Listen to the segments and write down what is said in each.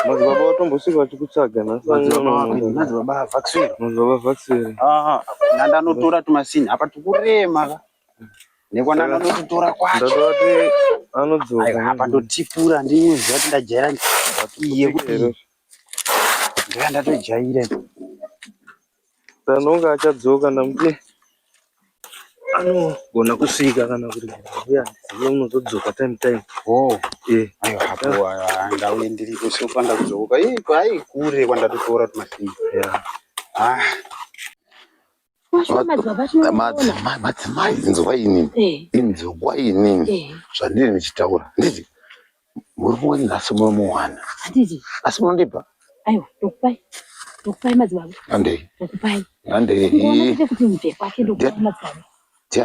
madzibaba watombosvika vachikutsvaga nhasi. Madzibaba avhakisira. Madzibaba avhakisira. Ndandanotora tumasini apa tukurema nekwana ndanotora kwacho. Ndatoati anodzoka. Apa totipura ndinoziva kuti ndajaira iye kudii. Ndoya ndatojaira. Tanonga achadzoka ndamuti anogona kusvika kana kuti uya ziye unozodzoka time. Aiwa hapo ndauye ndiripo sinofanda kudzoka. Ai kure kwandatotora tumasini. Madzimai inzwa inini zvandiri ndichitaura nditi muri kumwe nhasi munomuwana asi munondipa aiwa ndokupai madzibaba andei kuti mubve kwake ndokupai madzibaba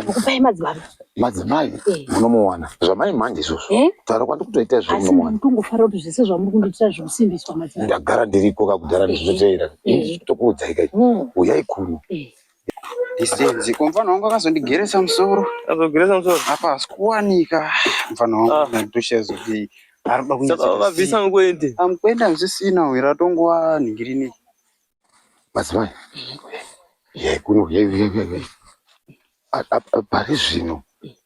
ndokupai madzibaba madzimai munomuwana zvamai manje izvozvo taura kwandi kutoita izvo munomuwana tongofara kuti zvese zvamuri kundiitira zvokusimbiswa madzibaba ndagara ndiriko kakudhara ndizvitoteera tokuudzai uyai kuno Distenzi, mfano wangu akazondigeresa musoro. Azogeresa musoro? Apa asikuwanika. Mfano wangu natoshazo kuti arikuda kunyatsa. Saka wakabvisa ngwende. Amkwenda mzisina wiratongwa ningirini. Madzimai. Kuno pari zvino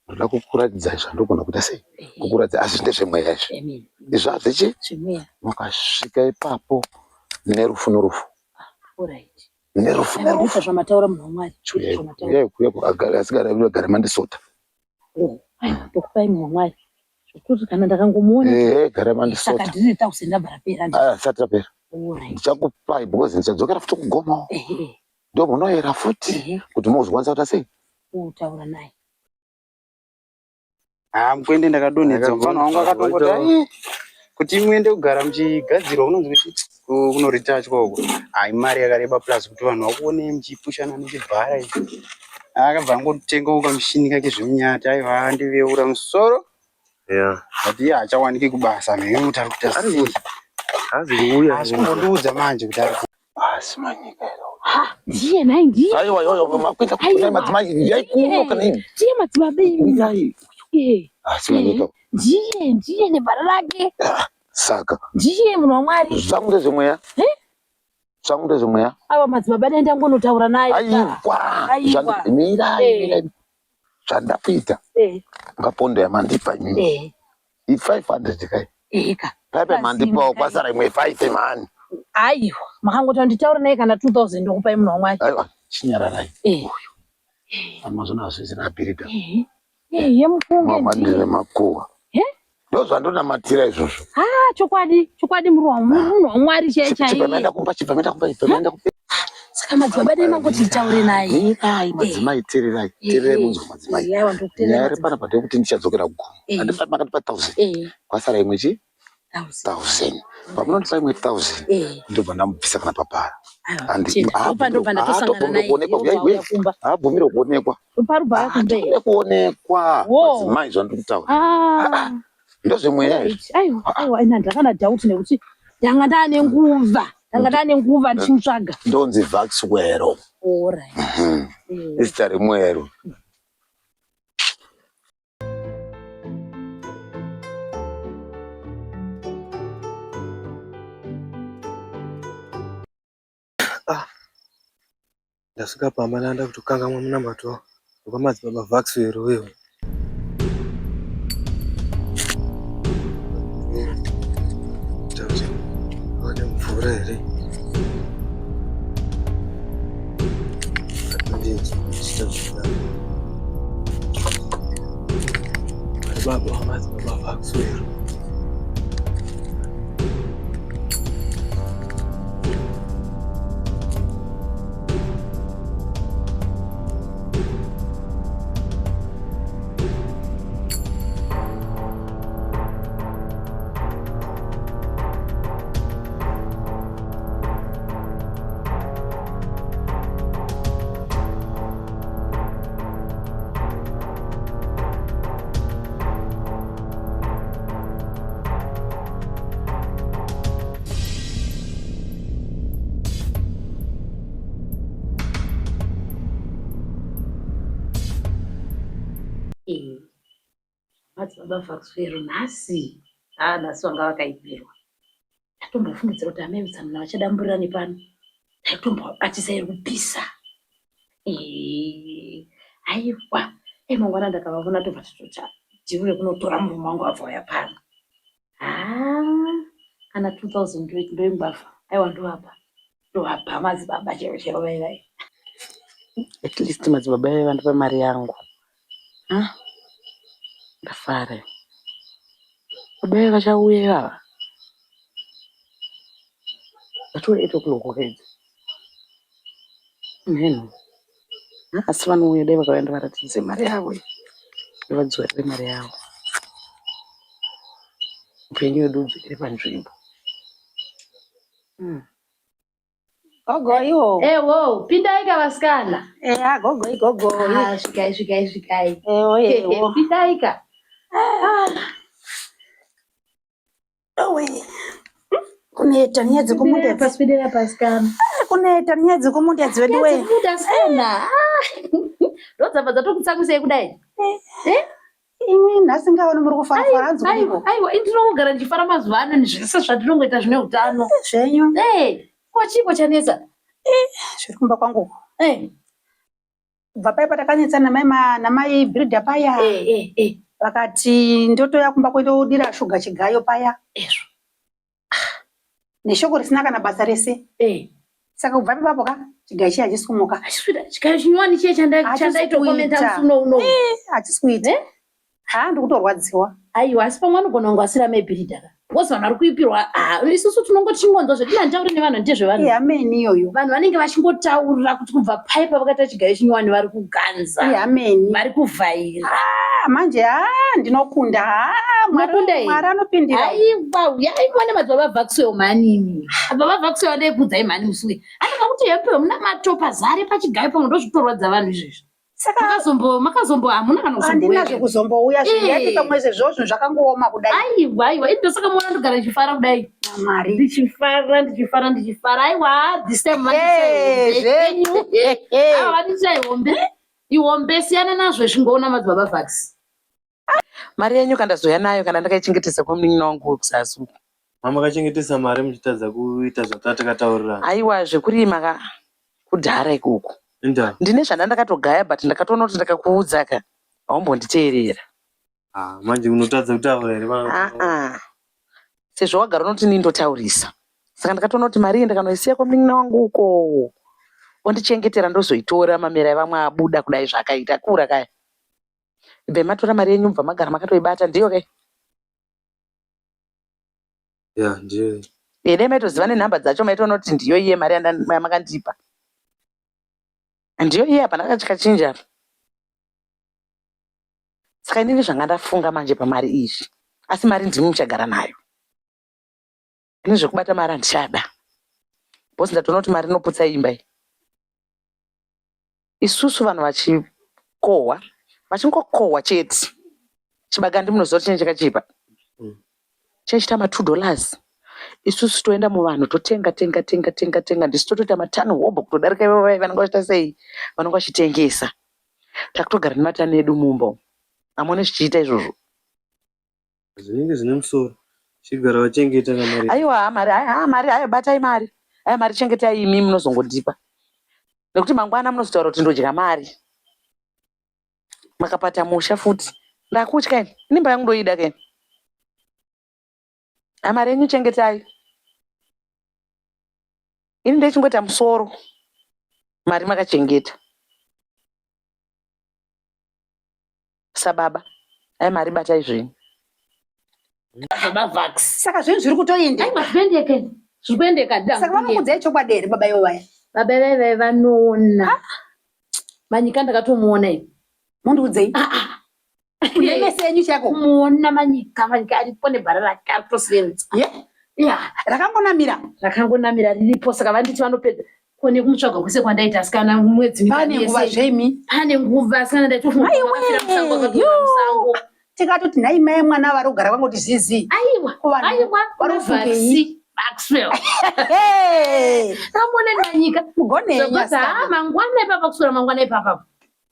ndoda kukuratidza zvandogona kuita sei kukuratidza asi ndezvemweya izvi izvo hazvichi mukasvika ipapo nerufu nerufu nerufu zvamataura munhu waMwari agara mandisota ndokupai munhu waMwari zvokuti kana ndakangomuona gara mandisota saka ndineta kusenda barapera sati rapera ndichakupai because ndichadzokera futi kugomawo ndo munoyera futi kuti muzwanza kuti sei utaura naye mukwende ndakadonhedza mfano wangu akatongoti kuti muende kugara muchigadzirwa unonzi kuti kunoritachwa uko mari yakareba plus kuti vanhu vakuone muchipushana nechibhara izvi akabva angotengawo kamushini kake zvemunyati aiwa ndiveura musoro ati achawanike kubasa newe utari kuita sei asikundiudza manje kuti ari asi manyika ndiye naye ndiye aiwa makwenda kuti madzimai yaikuno kana ini ndiye madzibaba ndai asi manyika ndiye nebhara rake saka ndiye munhu waMwari zvangu ndezvemweya zvangu ndezvemweya aiwa madzibaba denda ngonotaura naye aiwa mirai zvandakuita ngapondo yamandipa imini i500 kai paipe mandipawo kwasara imwe 5 mani aiwa makangoti nditaura naye kana 2000 ndokupai munhu waMwari aiwa chinyararai amazona hazvisina apirita yemufunge mandine makuwa ndozvandonamatira izvozvo chokwadi munhu waMwari chaichaiye saka madzibaba dai mangoti nditaure naye madzimai tererai munzwa madzimai nyaya iri pana padai kuti ndichadzokera kugomo makatipa 1000 kwasara imwe chi 1000 pamunondipa imwe 1000 ndobva ndamubvisa kana papara haabvumire kuonekwa kuonekwa madzimai zvandikutaura ndozvemweya aiwa ina ndakana dhauti nekuti ndanga ndane nguva ndichimutsvaga ndonzi Vaxwero izita remwero ndasvika pamba ndanda kutokangamwa munamato wakamadzibaba Vaxwero wewe mvura here baba wamadzibaba Vaxwero madzibaba Vaxwero nhasi vanga vakaibirwa tombofungidzira kuti amai utsanana vachadamburirani pano. Tombobatisa kupisa. Aiwa. Mangwana ndakavaona tobva tatocha. Tiuye kunotora murume wangu abva uya pano. Kana 2008 ndoingwafa. Aiwa ndoapa. Ndoapa madzibaba chero vai. At least madzibaba vai vandipa mari yangu. Ndafara. Baba vachauya baba. Vatore 8 o'clock hedzi. Mheno. Asi vanouya dai vakaenda varatidze mari yavo. Vadzorere mari yavo. Upenyu hwedu hudzokere panzvimbo. Gogo iwo. Wo, pindaika vasikana. Gogo. Svikai. Ewo. Pindaika. Kuneta nyadzi kumunda Paswidera pasikana. kuneta nyadzi kumunda dziwedu we. Muda sana. Ndodzabva dzatokutsamwisei kudai. Nhasi ngaona muri kufara hanzi kuliko. Aiwa, indinogara ndichifara mazuva ano zvese zvatinongoita zvine utano. Zvenyu. Kwachipo chanesa. Zviri kumba kwangu. Kubva paya patakanetsana namai Bhilda paya. Vakati ndotoya kumba kwedu shuga chigayo paya. Neshoko risina kana basa rese. Saka kubva ipapo chigayo chiya chisumuka. Chigayo chinyowani chiye chandaitokomenta musuno uno. Achisikuita. Ndikutorwadziwa. Aiwa, asi pamwe anogona kunge asiri amai Bhilda. Wozi vanhu vari kuipirwa. Isusu tinongoti chingonzwa zvetinantaura nevanhu ndezvevanhu. Ameni iyoyo. Vanhu vanenge vachingotaura kuti kubva paipa vakaita chigayo chinyowani vari kuganza. Ameni. Vari kuvhaira. Manje ndinokunda. Mwari anopindira. Aiwa, uyai muone madzibaba vhakiswewo manini. Baba vhakiswewo adai kudzai mani musuwe. Anenge kuti yepo muna matopa zare pachigayo pamwe ndozvitorwadza vanhu izvezvi. Saka makazombo hamuna kana kuzomboya. Handina kuzomboya zviyati pamweze zvozvo zvakangooma kudai. Aiwa, ito saka muona ndogara ndichifara kudai. Mari. Ndichifara. Aiwa, this time mandichaihombe. Aiwa, ndichaihombe. Ihombe siyana nazvo zvingoona madzibaba vhakisi. Mari yenyu kandazoya nayo kana ndakaichengetesa kwamunin'ina wangu kusasu. Mama kachengetesa mari muchitadza kuita zvatakataurira. Aiwa, zvekurima kudhara ikoko. Ndine zvandakatogaya but ndakatoona kuti ndakakuudza haumbonditeerera. Manje unotadza kutaura here? Sezvo wagara unoti nindotaurisa. Saka ndakatoona kuti mari ndakanoisiya kwamunin'ina wangu uko. Ondichengetera ndozoitora mamera evamwe abuda kudai zvakaita kura kaya. Matora mari yenyu mubva magara makatoibata ndiyo kai? Ndiyo. Dai maitoziva nenhamba dzacho maitoona kuti ndiyo iye mari yamakandipa. Ndiyo iye apa ndakachikachinja. Saka inini zvanga ndafunga manje pamari izvi. Asi mari ndimi muchagara nayo. Ini zvekubata mari handichada. Bosi ndatoona kuti mari inoputsa imba iyi. Isusu vanhu vachikohwa. Vachingokohwa chete. Chibagandi munoziva kuti chinenge chakachipa. Chinochita $2. Isusu toenda muvanhu totenga. Ndisu totoita matani hobho kutodarika ivavo vanenge vachita sei? Vanenge vachitengesa. Takutogara nematani edu mumba. Hamone zvichiita izvozvo. Zvinenge zvine musoro. Chigara wachengeta mari. Aiwa, mari hayo batai mari. Hayo mari chengetai imi munozongondipa. Nekuti mangwana munozotaura kuti ndodya mari. Makapata musha futi. Ndakutya ini. Nimba yangu ndoida keni. Mari yenyu chengetai. Ini ndechingota musoro. Mari makachengeta. Sababa. Hayo mari batai zvinhu. Saka zvinhu zviri kutoenda. Aiwa, zvikuendeka. Saka vanokudzai chokwadi here baba ivo vaya? Baba ivai vanoona. Manyika ndakatomuona ivi. Mundiudzei? Kunemese yenyu chako? Muona manyika aripo nebhara rake aritosevenza. Rakangonamira riripo, saka vanditi vanopedza kone kumutsvaga kwese kwandaita asikana mwedzi pane nguva zvemi. Pane nguva asikana ndaitofira musango akatoira musango. Tikatoti nhai mai mwana vari kugara vangoti zizi. Aiwa, varofungei. Maxwell. Ramona nanyika. Mugone nyasa. Mangwana ipapa kusura mangwana ipapa.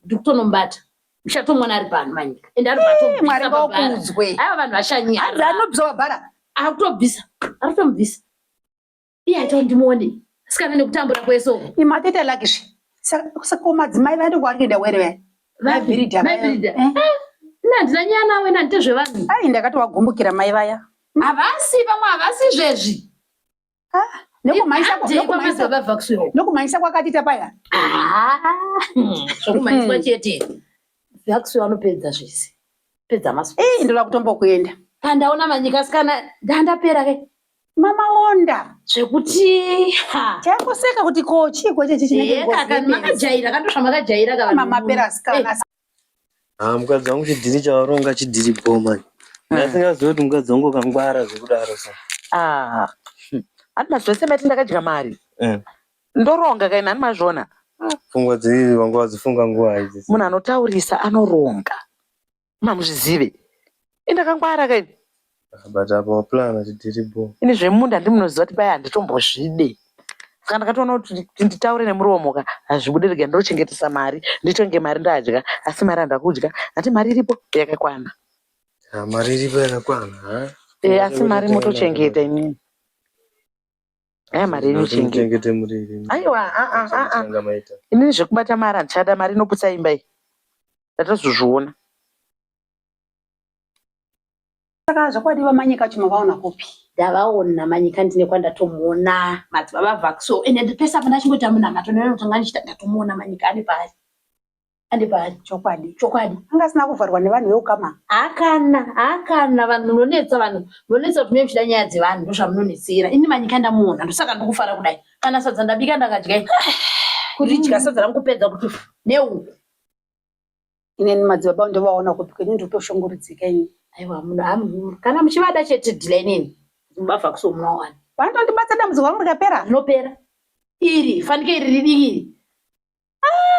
Ndikutonombata. Mshatomona ari pano manyika. Ende ari bato. Mwari vakudzwe. Aiwa vanhu vashanyara. Anobvisa wabhara. Arikutobvisa. Iye aita ndimuone. Sikana nekutambura kweso. Imatete lakisha. Saka madzimai vaende kwaarikuenda werewe. Vaibhirida. Ndina nyana we nante zvevanhu. Ai ndakati wagumbukira mai vaya. Havasi vamwe havasi zvezvi. Nokumanyisa kwakatita paya. Zvokumanyiswa chete. Vakusi vanopedza zvese. Pedza maso. Ndoda kutombokuenda. Pandaona manyika sikana ndandapera ke. Mama onda. Zvekuti chakoseka kuti chiko chinenge kaka makajaira kandosva makajaira ka mama pera sikana. Mukadzi wangu chidhiri chavaronga chidhiri boma. Ndasingazivi kuti mukadzi wangu kangwara zvekudaro sa. Handi zvese mati ndakadya mari. Ndoronga kaini handi mazvona. Pfungwa dziri vangu vadzifunga nguva idzi. Munhu anotaurisa anoronga. Mamuzvizive. Indakangwara kaini. But apa plana chidhiri boma. Ini zvemunda ndimunoziva kuti paya handitombozvide. Saka ndakatoona kuti nditaure nemuromo ka hazvibudirike ndochengetesa mari, nditonge mari ndadya, asi mari handakudya. Ati mari iripo yakakwana. Mari iripo yakakwana. Asi mari motochengeta imini. Mari inochengeta. Aiwa, inini zvekubata mari handichada, mari inoputsa imba iyi. Ndatozozviona. Saka zvakwadiwa manyika chimavaona kupi? Ndavaona manyika ndine kwandatomuona madzibaba Vaxo ende pesa pandachingoti munamato ndinotanga ndichita ndatomuona manyika ane pari chokwadi angasina kuvharwa nevanhu veukama akana vanhu munonetsa kuti mune muchida nyaya dzevanhu ndozvamunonetsera ini manyika ndamuona ndosaka ndikufara kudai kana sadza ndabika ndakadya kuti dya sadza ramukupedza kuti neuku ineni madzibaba ndovaona kupi kweni nditoshongoridzika ini. Aiwa munhu kana muchivada chete dhila inini mbavha kusomunawana vanondibatsa dambudziko rangu rikapera rinopera iri fanike iri ridikiri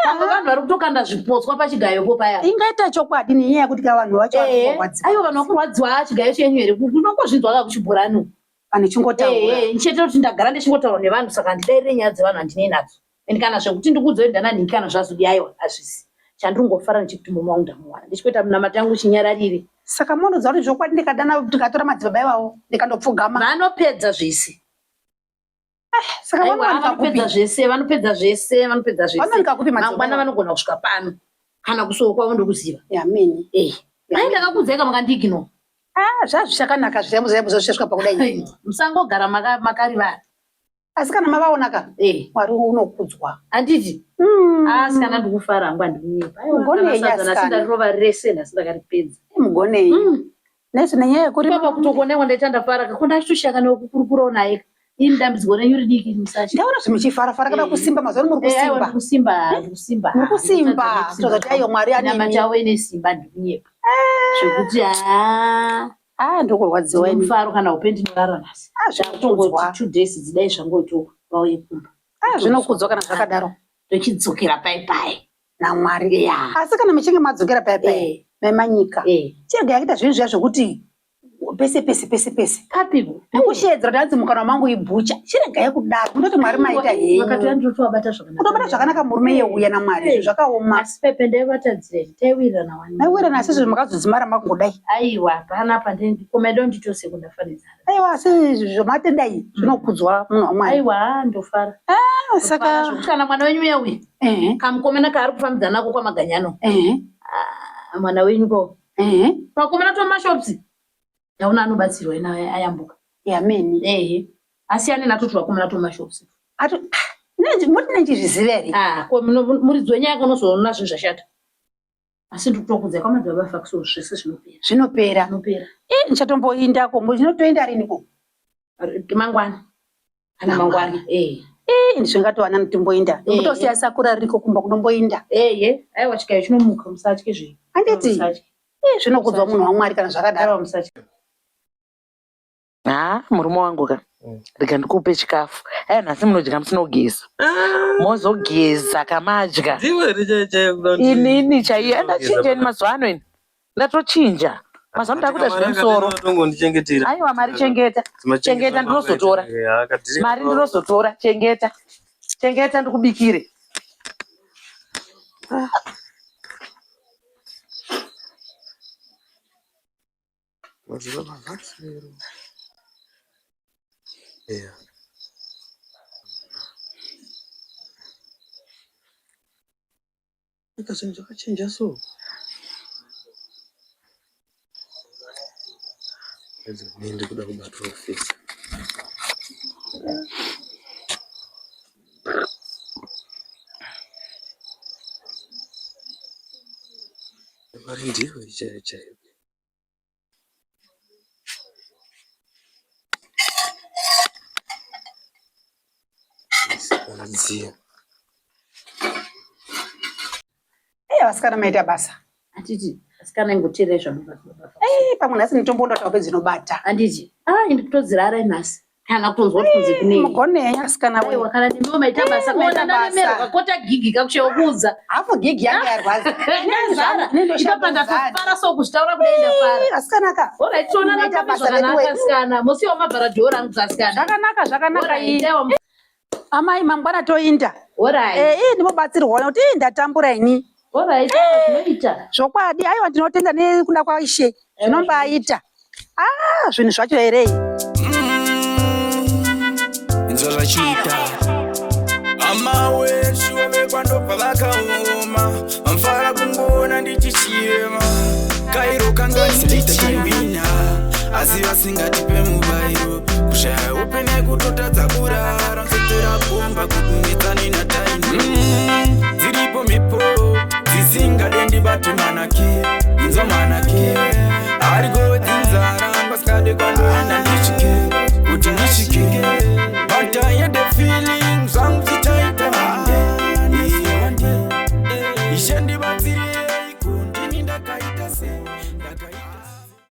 vanhu vari kutokanda zvipotswa pachigayopo paya ingaita chokwadi nenyaya yekuti ka vanhu vacho aiwa vanhu vakurwadziwa chigayo chenyu here unongozvinzwa kakuchibhurano vanhu chingotaura nichete kuti ndagara ndichingotaura nevanhu saka handidairire nyaya dzevanhu handinei nadzo ende kana zvekuti ndikudzoi ndananhingi kana zvazodi aiwa hazvisi chandingofara ndichikuti mume wangu ndamuwana ndichikuita munamata yangu chinyararire. Saka munoziva kuti zvokwadi ndikadana ndikatora madzibaba ivavo ndikandopfugama vanopedza zvese. Saka vanopedza zvese vanopedza kupi mangwana vanogona kusvika pano kana kusoko kwavo ndokuziva yameni ai ndakakudzeka makandigino zvazvichakanaka zvisamusvika pakudai musangogara makarivara asi kana mavaona ka Mwari unokudzwa handiti asi kana ndikufara hangu handimunyepa sindarova rese nhasi ndakaripedza mugonei nesi nenyaya yekuri papa kutokonekwa ndaita ndafara kakunda chitoshaka nekukurukurawo naye ini dambudziko renyu ridiki musachi ndaona zvimuchifarafara kana kusimba mazori muri kusimba tozoti aiyo Mwari nyama chavo ine simba ndikunyepa zvekuti ndokurwadziwa mufaro kana upe ndinorara nhasi zvatongoti 2 days dzidai zvangoito vauye kumba zvinokudzwa kana zvakadaro tochidzokera paipai naMwari asi kana muchinge madzokera paipai memanyika chirega yakuita zvinhu zviya zvokuti pese kapipo nekushedzera kuti hanzi mukana mangu ibhucha chirega yekudaro ndoti Mwari maita henyu kutobata zvakanaka murume yeuya naMwari zvakaoma asi pepe ndaivatadzire taiwirirana maiwirirana asi izvo makazodzimara makungodai aiwa hapana pandekomedo nditose kundafanidza aiwa asi zvomatendai zvinokudzwa munhu waMwari aiwa ndofara saka kana mwana wenyu yauya kamukomena kaari kufambidzana nako kwamaganyano mwana wenyu ko pakomena tomashopsi yauna anobatsirwa ina ayambuka yameni asi ane natoti vakomena tomashopsi muti nechizviziva here muridzwe nyaya kanozoona zvinhu zvashata asi ndikutokudza kwamadzibaba Vaxo zvese zvinopera ndichatomboindako ndinotoenda riniko mangwana kana mangwana ndizvingatowana nditomboinda ndikutosiya sakura ririko kumba kunomboinda aiwa chikayo chinomuka musatye zvinhu handiti zvinokudzwa munhu waMwari kana zvakadaro musatye murume wangu ka rega ndikupe chikafu nhasi munodya musinogeza mozogeza kamadya inini chaiyo ndachinjeni mazuva ano ini ndatochinja mazuva ano ndakuita zvine musoro aiwa mari chengeta ndinozotora mari ndinozotora chengeta ndikubikire Zvinhu zvakachinja so. Ndiende kuda kubatwa ofisi. Mari ndiyo chaiyo. Siziya. Vasikana maita basa. Anditi vasikana ngotire zvamuka. Pamwe nhasi mitombo ndotape dzinobata. Anditi. Indi kutodzirara nhasi. Kana kutonzwa kunzi kune. Mugone asikana wewe. Wakala ndimo maita basa. Ona ndamera kakota gigi kakusheukuza. Hapo gigi yangu yarwaza. Nendo shapanda kufara so kuzitaura kuenda fara. Asikana ka. Ora itona na basa kanaka asikana. Musi wa mabharadhora asikana. Zvakanaka iyi. Amai mangwana toinda. Ora. Ndimobatsirwa kuti ndatambura ini. Ora ita. Zvokwadi aiwa ndinotenda nekuda kwaishe. Zvinombaita. Zvinhu zvacho ere. Nzola chita amawe shiwe kwando pavakaoma amfara kungona ndichichema kairo kanga ndichichimina asi vasingatipe mubairo kushaya upene kutotadza kurara nzotera bomba kutunitsani na taini dziripo mipo dzisingadendi bati manake inzo manake arigo dzinzara